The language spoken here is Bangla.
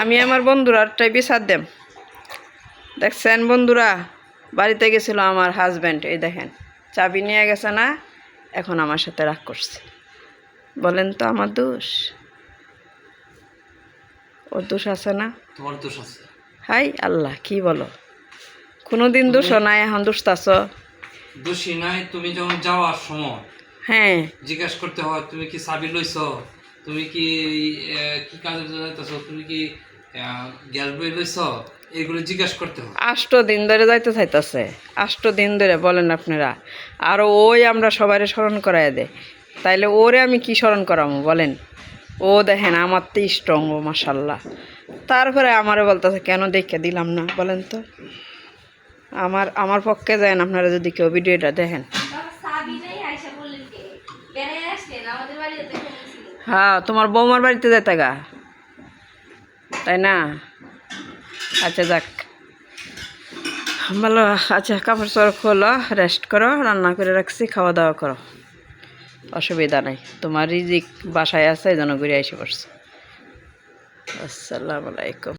আমি আমার বন্ধুরাটাই বিচার দেম। দেখছেন বন্ধুরা, বাড়িতে গেছিল আমার হাজব্যান্ড, এই দেখেন চাবি নিয়ে গেছে না, এখন আমার সাথে রাগ করছে। বলেন তো আমার দোষ? ওর দোষ আছে না? তোমার দোষ আছে। হাই আল্লাহ, কি বলো? কোনোদিন দোষ নাই, এখন দোষতাছ? দোষী নাই। তুমি যখন যাওয়ার সময় হ্যাঁ, জিজ্ঞেস করতে হয় তুমি কি চাবি লইছ, তুমি কি কি কাজের জন্য যাইতেছ, তুমি কি গ্যাস বই লইছ, এগুলো জিজ্ঞেস করতে হয়। 8 দিন ধরে যাইতে চাইতেছে, 8 দিন ধরে। বলেন আপনারা। আর ওই আমরা সবাই স্মরণ করাই দে, তাইলে ওরে আমি কি স্মরণ করামো বলেন? ও দেখেন আমার তো স্ট্রং, ও মাশাল্লাহ। তারপরে আমারে বলতেছে কেন দেখে দিলাম না, বলেন তো? আমার পক্ষে যান আপনারা যদি কেউ ভিডিওটা দেখেন। হ্যাঁ, তোমার বৌমার বাড়িতে যেতে গা, তাই না? আচ্ছা যাক, ভালো। আচ্ছা, কাপড় চোপড় খোলো, রেস্ট করো, রান্না করে রাখছি, খাওয়া দাওয়া করো, অসুবিধা নাই। তোমার রিজিক বাসায় আছে, এই জন্য ঘুরে এসে পড়ছে। আসসালামু আলাইকুম।